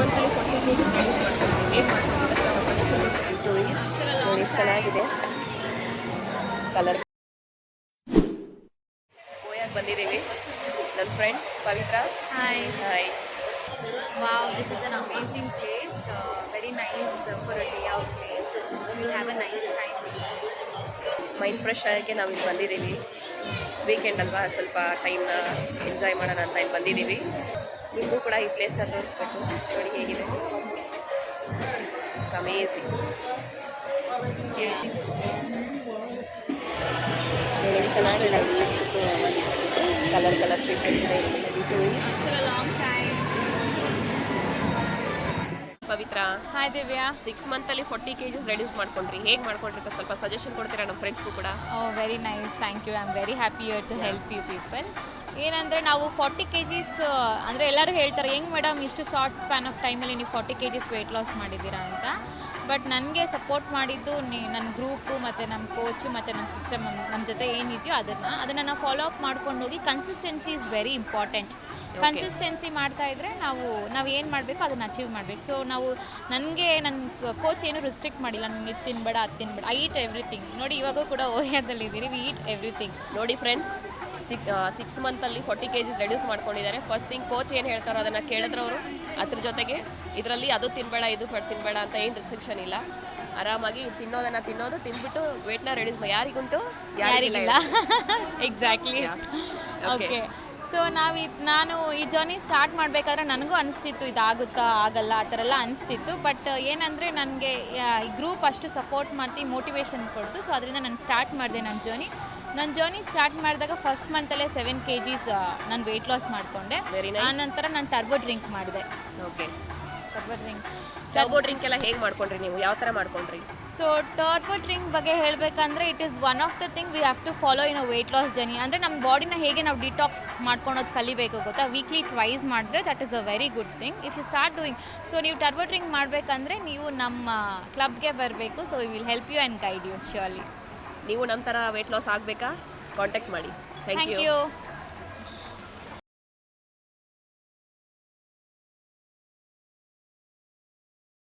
ಮಂತಲ್ಲಿ 40 kg release ಮಾಡ್ಕೊಂಡ್ರಿ. ಹೇಗೆ ಮಾಡ್ಕೊಂಡ್ರಿ ನೋಡಿ, ಎಷ್ಟು ಚೆನ್ನಾಗಿದೆ ಕಲರ್. ಗೋಯಾಗೆ ಬಂದಿದ್ದೀವಿ. ನನ್ನ friend Pavitra. Hi. Hi. Wow, this is an amazing place. Very nice for a day out place. We'll have a nice time. Mind fresh ಆಗೋಕ್ಕೆ ನಾವು ಇಲ್ಲಿ ಬಂದಿದ್ದೀವಿ. ವೀಕೆಂಡ್ ಅಲ್ವಾ, ಸ್ವಲ್ಪ ಟೈಮ್ನ ಎಂಜಾಯ್ ಮಾಡೋಣ ಅಂತ ಇಲ್ಲಿ ಬಂದಿದ್ದೀವಿ. ನಿಮಗೂ ಕೂಡ ಈ ಪ್ಲೇಸ್ನ ತೋರಿಸ್ಬೇಕು. ನೋಡಿ ಹೇಗಿದೆ, ಇಟ್ಸ್ ಅಮೇಝಿಂಗ್. ನೋಡಿ ಚೆನ್ನಾಗಿದೆ, ಕಲರ್ ಕಲರ್ ಫಿಲ್ಟರ್ಸ್ ಇದೆ. After a long time. Pavitra, Hi Divya. 6 ಮಂತಲ್ಲಿ 40 kg ರೆಡ್ಯೂಸ್ ಮಾಡ್ಕೊಂಡ್ರಿ. ಹೇಗೆ ಮಾಡ್ಕೊಂಡ್ರಿ ಅಂತ ಸ್ವಲ್ಪ ಸಜೆಷನ್ ಕೊಡ್ತೀರಾ ನಮ್ಮ ಫ್ರೆಂಡ್ಸ್ಗೂ ಕೂಡ? Oh, very nice. Thank you. I'm very happy here to help you people. ಏನಂದರೆ ನಾವು 40 kgs ಅಂದರೆ ಎಲ್ಲರೂ ಹೇಳ್ತಾರೆ ಹೆಂಗೆ ಮೇಡಮ್ ಇಷ್ಟು ಶಾರ್ಟ್ ಸ್ಪ್ಯಾನ್ ಆಫ್ ಟೈಮಲ್ಲಿ ನೀವು 40 kgs ವೆಯ್ಟ್ ಲಾಸ್ ಮಾಡಿದ್ದೀರಾ ಅಂತ. ಬಟ್ ನನಗೆ ಸಪೋರ್ಟ್ ಮಾಡಿದ್ದು ನನ್ನ ಗ್ರೂಪು ಮತ್ತು ನಮ್ಮ ಕೋಚು ಮತ್ತು ನಮ್ಮ ಸಿಸ್ಟಮ್ ನಮ್ಮ ಜೊತೆ ಏನಿದೆಯೋ ಅದನ್ನು ನಾವು ಫಾಲೋ ಅಪ್ ಮಾಡ್ಕೊಂಡು ಹೋಗಿ consistency is very important. Consistency ಮಾಡ್ತಾಯಿದ್ರೆ ನಾವು ಏನು ಮಾಡಬೇಕು ಅದನ್ನು ಅಚೀವ್ ಮಾಡಬೇಕು. ಸೊ ನನ್ನ ಕೋಚ್ ಏನು ರಿಸ್ಟ್ರಿಕ್ಟ್ ಮಾಡಿಲ್ಲ, ನನಗೆ ಇದು ತಿನ್ಬೇಡ ಅದು ತಿನ್ಬೇಡ. I eat everything. ನೋಡಿ ಇವಾಗೂ ಕೂಡ ಓಹ್ಯಾದಲ್ಲಿದ್ದೀರಿ, ವಿ ಈಟ್ ಎವ್ರಿಥಿಂಗ್. ನೋಡಿ ಫ್ರೆಂಡ್ಸ್, 6 ಮಂತಲ್ಲಿ 40 kg ರೆಡ್ಯೂಸ್ ಮಾಡ್ಕೊಂಡಿದ್ದಾರೆ. ಫಸ್ಟ್ ಥಿಂಗ್ ಕೋಚ್ ಏನು ಹೇಳ್ತಾರೋ ಅದನ್ನು ಕೇಳಿದ್ರು ಅವರು. ಅದ್ರ ಜೊತೆಗೆ ಇದರಲ್ಲಿ ಅದು ತಿನ್ನಬೇಡ ಇದು ತಿನ್ನಬೇಡ ಅಂತ ಏನು ರಿಸ್ಟ್ರಿಕ್ಷನ್ ಇಲ್ಲ. ಆರಾಮಾಗಿ ತಿಂದ್ಬಿಟ್ಟು ವೇಟ್ನ ರೆಡ್ಯೂಸ್ ಯಾರಿಗುಂಟು ಯಾರಿಗಿಲ್ಲ. ಎಕ್ಸಾಕ್ಟ್ಲಿ. ಓಕೆ. ಸೊ ನಾನು ಈ ಜರ್ನಿ ಸ್ಟಾರ್ಟ್ ಮಾಡಬೇಕಾದ್ರೆ ನನಗೂ ಅನಿಸ್ತಿತ್ತು ಇದಾಗುತ್ತಾ ಆಗಲ್ಲ ಆ ಥರ ಎಲ್ಲ ಅನಿಸ್ತಿತ್ತು. ಬಟ್ ಏನಂದರೆ ನನಗೆ ಈ ಗ್ರೂಪ್ ಅಷ್ಟು ಸಪೋರ್ಟ್ ಮಾಡಿ ಮೋಟಿವೇಶನ್ ಕೊಡ್ತು. ಸೊ ಅದರಿಂದ ನಾನು ಸ್ಟಾರ್ಟ್ ಮಾಡಿದೆ ನನ್ನ ಜರ್ನಿ ಸ್ಟಾರ್ಟ್ ಮಾಡಿದಾಗ ಫಸ್ಟ್ ಮಂತಲ್ಲೇ 7 kgs ನಾನು ವೆಯ್ಟ್ ಲಾಸ್ ಮಾಡಿಕೊಂಡೆ. ಆನಂತರ ನಾನು ಟರ್ಬೋ ಡ್ರಿಂಕ್ ಮಾಡಿದೆ. ಓಕೆ. ಟರ್ಬೋ ಡ್ರಿಂಕ್ ಎಲ್ಲ ಹೇಗೆ ಮಾಡ್ಕೊಂಡ್ರಿ ನೀವು? ಯಾವ ಥರ ಮಾಡ್ಕೊಂಡ್ರಿ? ಸೊ ಟರ್ಬೋ ಡ್ರಿಂಕ್ ಬಗ್ಗೆ ಹೇಳಬೇಕಂದ್ರೆ it is one of the thing we have to follow in a weight loss journey. ಅಂದರೆ ನಮ್ಮ ಬಾಡಿನ ಹೇಗೆ ನಾವು ಡಿಟಾಕ್ಸ್ ಮಾಡ್ಕೊಳೋದು ಕಲಿಬೇಕು ಗೊತ್ತಾ. ವೀಕ್ಲಿ ಟ್ವೈಸ್ ಮಾಡಿದ್ರೆ that is a very good thing if you start doing. So ನೀವು ಟರ್ಬೋ ಡ್ರಿಂಕ್ ಮಾಡಬೇಕಂದ್ರೆ ನೀವು ನಮ್ಮ ಕ್ಲಬ್ಗೆ ಬರಬೇಕು. So we will help you and guide you surely. ನೀವು ನಮ್ಮ ಥರ ವೆಯ್ಟ್ ಲಾಸ್ ಆಗಬೇಕಾ? ಕಾಂಟ್ಯಾಕ್ಟ್ ಮಾಡಿ. Thank you.